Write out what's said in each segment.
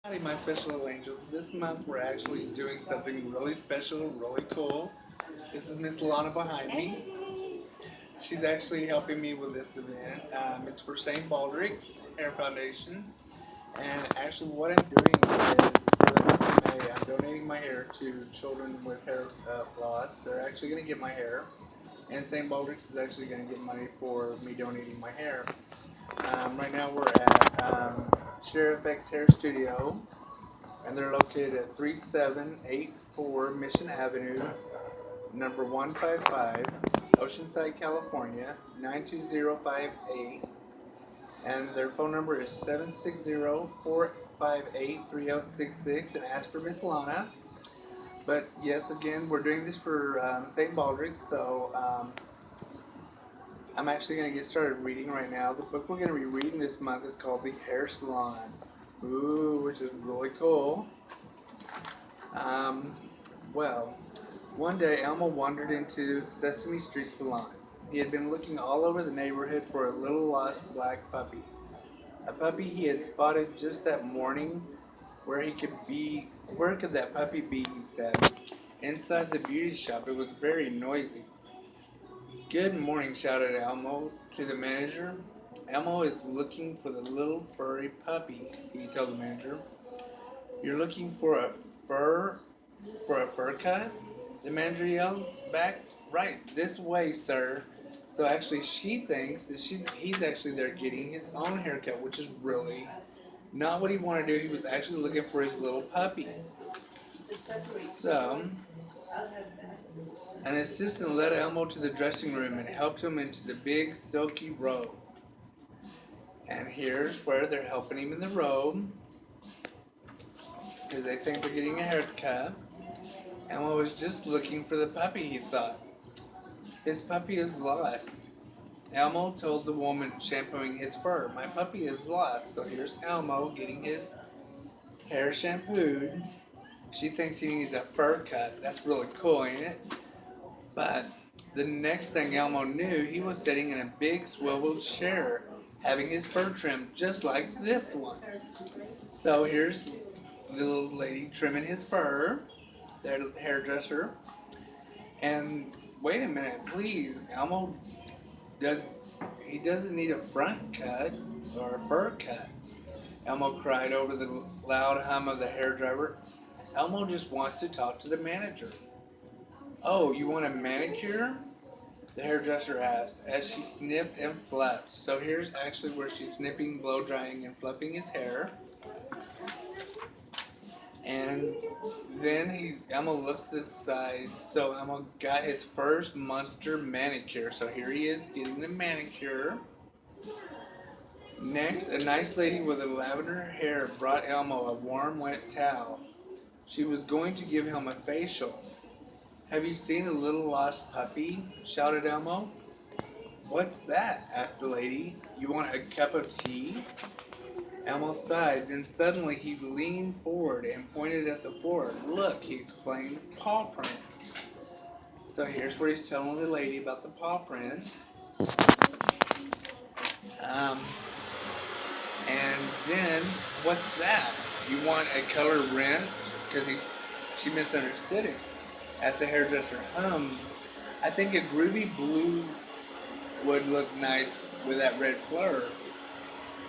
Howdy, my special little angels. This month we're actually doing something really special, really cool. This is Miss Lana behind me. She's actually helping me with this event. It's for St. Baldricks Foundation. And actually what I'm doing is, for the month of May, I'm donating my hair to children with hair loss. They're actually going to get my hair. And St. Baldricks is actually going to get money for me donating my hair. Right now we're at Shear Hair Studio, and they're located at 3784 Mission Avenue, number 155, Oceanside, California, 92058. And their phone number is 760-458-3066, and ask for Miss Lana. But yes, again, we're doing this for St. Baldrick's, so I'm actually going to get started reading right now. The book we're going to be reading this month is called The Hair Salon. Ooh, which is really cool. Well, one day Elmo wandered into Sesame Street Salon. He had been looking all over the neighborhood for a little lost black puppy. A puppy he had spotted just that morning. Where could that puppy be, he said. Inside the beauty shop, it was very noisy. Good morning, shouted Elmo to the manager. Elmo is looking for the little furry puppy, he told the manager. You're looking for a fur cut? The manager yelled back. Right, this way, sir. So actually she thinks that he's actually there getting his own haircut, which is really not what he wanted to do. He was actually looking for his little puppy. So an assistant led Elmo to the dressing room and helped him into the big silky robe. And here's where they're helping him in the robe, because they think they're getting a haircut. Elmo was just looking for the puppy, he thought. His puppy is lost. Elmo told the woman shampooing his fur, my puppy is lost. So here's Elmo getting his hair shampooed. She thinks he needs a fur cut. That's really cool, ain't it? But the next thing Elmo knew, he was sitting in a big swiveled chair, having his fur trimmed just like this one. So here's the little lady trimming his fur, their hairdresser. And wait a minute, please, Elmo doesn't need a front cut or a fur cut. Elmo cried over the loud hum of the hairdresser. Elmo just wants to talk to the manager. Oh, you want a manicure? The hairdresser asked as she snipped and fluffed. So here's actually where she's snipping, blow drying, and fluffing his hair. And then Elmo looks to the side. So Elmo got his first monster manicure. So here he is getting the manicure. Next, a nice lady with a lavender hair brought Elmo a warm, wet towel. She was going to give him a facial. Have you seen a little lost puppy? Shouted Elmo. What's that? Asked the lady. You want a cup of tea? Elmo sighed, then suddenly he leaned forward and pointed at the floor. Look, he explained, paw prints. So here's where he's telling the lady about the paw prints. And then, what's that? You want a color rinse? Because she misunderstood him. As the hairdresser hummed, I think a groovy blue would look nice with that red fleur.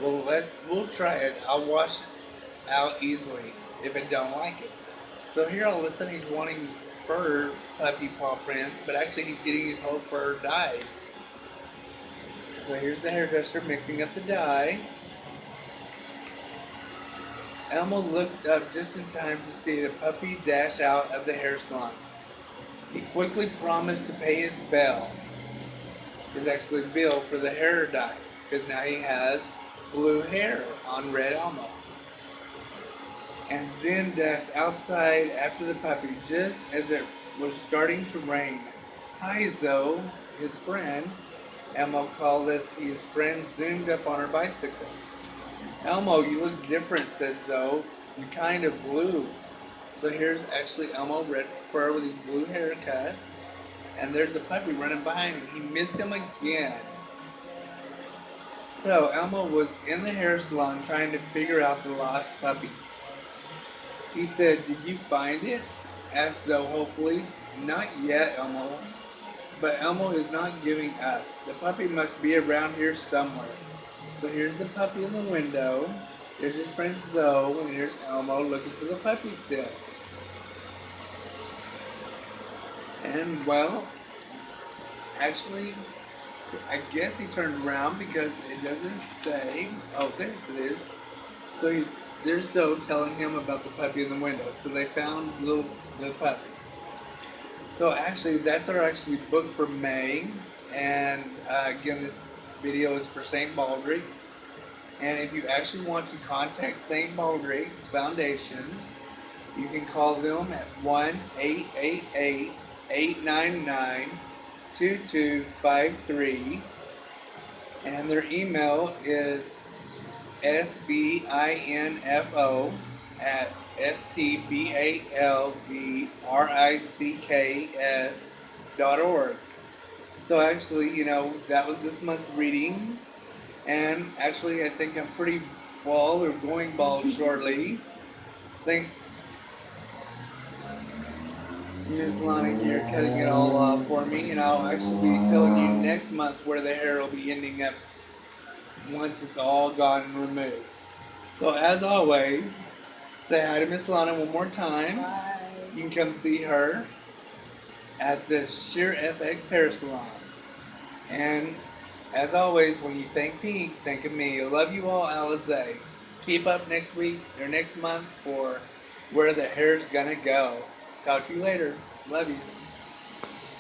Well, we'll try it. I'll wash it out easily if it don't like it. So here all of a sudden he's wanting fur puppy paw prints, but actually he's getting his whole fur dyed. So here's the hairdresser mixing up the dye. Elmo looked up just in time to see the puppy dash out of the hair salon. He quickly promised to pay his bill for the hair dye, because now he has blue hair on red Elmo. And then dashed outside after the puppy just as it was starting to rain. Hi, Zoe, his friend. Elmo called as his friend zoomed up on her bicycle. Elmo, you look different, said Zoe. You're kind of blue. So here's actually Elmo, red fur with his blue haircut. And there's the puppy running behind him. He missed him again. So Elmo was in the hair salon trying to figure out the lost puppy. He said, "Did you find it?" asked Zoe hopefully. "Not yet, Elmo." But Elmo is not giving up. The puppy must be around here somewhere. So here's the puppy in the window. There's his friend Zoe, and here's Elmo looking for the puppy still. And well, actually, I guess he turned around because it doesn't say. Oh, there it is. So there's Zoe telling him about the puppy in the window. So they found the puppy. So actually, that's our book for May. And again, this video is for St. Baldricks. And if you actually want to contact St. Baldricks Foundation, you can call them at 1-888-899-2253. And their email is sbinfo@stbaldricks.org. So actually, that was this month's reading. And actually, I think I'm pretty bald or going bald shortly. Thanks to Miss Lana here cutting it all off for me. And I'll actually be telling you next month where the hair will be ending up once it's all gone and removed. So as always, say hi to Miss Lana one more time. Bye. You can come see her at the Shear FX Hair Salon. And as always, when you think pink, think of me. I love you all, Alizé. Keep up next week or next month for where the hair's gonna go. Talk to you later. Love you.